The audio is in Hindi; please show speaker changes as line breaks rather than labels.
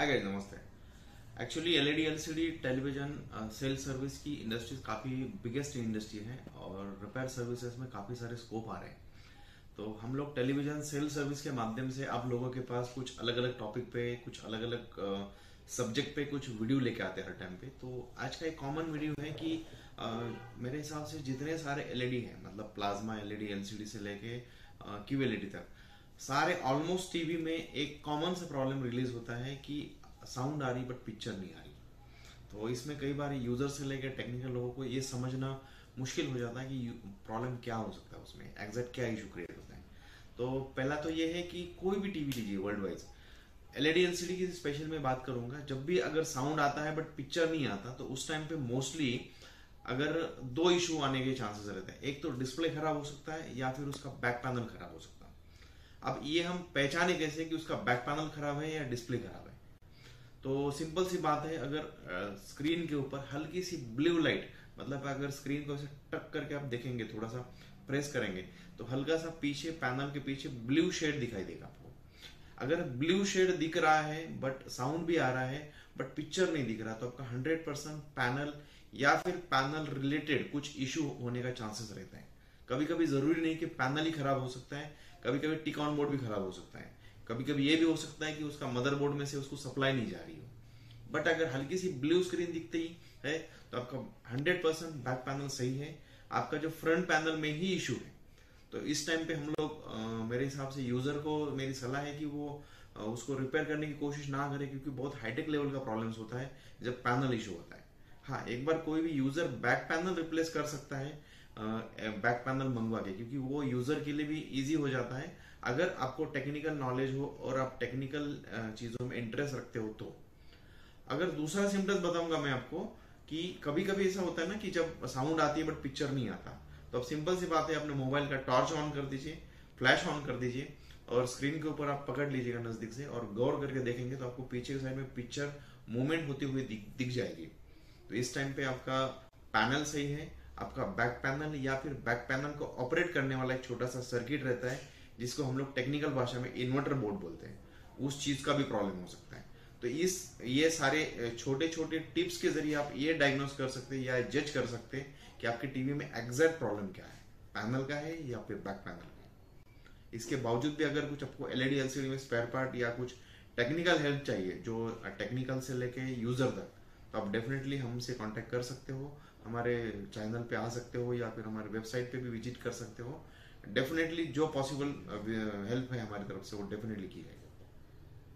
हाय गाइस, नमस्ते। Actually LED LCD television sale service की इंडस्ट्री काफ़ी बिगेस्ट इंडस्ट्री है और रिपेयर सर्विसेज में काफ़ी सारे स्कोप आ रहे हैं। तो हम लोग टेलीविजन सेल सर्विस के माध्यम से आप लोगों के पास कुछ अलग अलग टॉपिक पे, कुछ अलग अलग सब्जेक्ट पे कुछ वीडियो लेके आते हैं हर टाइम पे। तो आज का एक कॉमन वीडियो है कि मेरे हिसाब से जितने सारे एलईडी हैं, मतलब प्लाज्मा एलईडी एलसीडी से लेके क्यूएलईडी तक, सारे ऑलमोस्ट टीवी में एक कॉमन सा प्रॉब्लम रिलीज होता है कि साउंड आ रही बट पिक्चर नहीं आ रही। तो इसमें कई बार यूजर से लेकर टेक्निकल लोगों को ये समझना मुश्किल हो जाता है कि प्रॉब्लम क्या हो सकता है, उसमें एग्जैक्ट क्या इशू क्रिएट होता है। तो पहला तो ये है कि कोई भी टीवी लीजिए वर्ल्ड वाइज, एलईडी एलसीडी की स्पेशल में बात करूंगा, जब भी अगर साउंड आता है बट पिक्चर नहीं आता तो उस टाइम पे मोस्टली अगर दो इशू आने के चांसेस रहते हैं। एक तो डिस्प्ले खराब हो सकता है या फिर उसका बैक पैनल खराब हो सकता है। अब ये हम पहचाने कैसे कि उसका बैक पैनल खराब है या डिस्प्ले खराब है। तो सिंपल सी बात है, अगर स्क्रीन के ऊपर हल्की सी ब्लू लाइट, मतलब अगर स्क्रीन को ऐसे टक करके आप देखेंगे, थोड़ा सा प्रेस करेंगे तो हल्का सा पीछे पैनल के पीछे ब्लू शेड दिखाई देगा आपको। अगर ब्लू शेड दिख रहा है बट साउंड भी आ रहा है बट पिक्चर नहीं दिख रहा, तो आपका 100% पैनल या फिर पैनल रिलेटेड कुछ इशू होने का चांसेस रहता है। कभी कभी जरूरी नहीं कि पैनल ही खराब हो सकता है, कभी कभी टिक ऑन बोर्ड भी खराब हो सकता है, कभी कभी ये भी हो सकता है कि उसका मदरबोर्ड में से उसको सप्लाई नहीं जा रही हो। बट अगर हल्की सी ब्लू स्क्रीन दिखती ही है तो आपका 100% बैक पैनल सही है, आपका जो फ्रंट पैनल में ही इशू है। तो इस टाइम पे हम लोग मेरे हिसाब से यूजर को मेरी सलाह है कि वो उसको रिपेयर करने की कोशिश ना करे, क्योंकि बहुत हाईटेक लेवल का प्रॉब्लम्स होता है जब पैनल इशू होता है। हाँ, एक बार कोई भी यूजर बैक पैनल रिप्लेस कर सकता है बैक पैनल मंगवा के, क्योंकि वो यूजर के लिए भी इजी हो जाता है अगर आपको टेक्निकल नॉलेज हो और आप टेक्निकल चीजों में इंटरेस्ट रखते हो। तो अगर दूसरा सिम्टम्स बताऊंगा मैं आपको कि कभी कभी ऐसा होता है ना कि जब साउंड आती है बट पिक्चर नहीं आता, तो अब सिंपल सी बात है, अपने मोबाइल का टॉर्च ऑन कर दीजिए, फ्लैश ऑन कर दीजिए और स्क्रीन के ऊपर आप पकड़ लीजिएगा नजदीक से और गौर करके देखेंगे तो आपको पीछे की साइड में पिक्चर मूवमेंट होती हुई दिख जाएगी। तो इस टाइम पे आपका पैनल सही है, आपका बैक पैनल या फिर बैक पैनल को ऑपरेट करने वाला एक छोटा सा सर्किट रहता है जिसको हम लोग टेक्निकल भाषा में इन्वर्टर बोर्ड बोलते हैं, उस चीज का भी प्रॉब्लम हो सकता है। तो ये सारे छोटे छोटे टिप्स के जरिए आप ये डायग्नोस कर सकते हैं या जज कर सकते हैं कि आपके टीवी में एग्जैक्ट प्रॉब्लम क्या है, पैनल का है या फिर बैक पैनल का है। इसके बावजूद भी अगर कुछ आपको एलईडी एलसीडी में स्पेयर पार्ट या कुछ टेक्निकल हेल्प चाहिए, जो टेक्निकल से लेके यूजर तक, तो आप डेफिनेटली हमसे कांटेक्ट कर सकते हो, हमारे चैनल पे आ सकते हो या फिर हमारे वेबसाइट पे भी विजिट कर सकते हो। डेफिनेटली जो पॉसिबल हेल्प है हमारी तरफ से वो डेफिनेटली की जाएगी।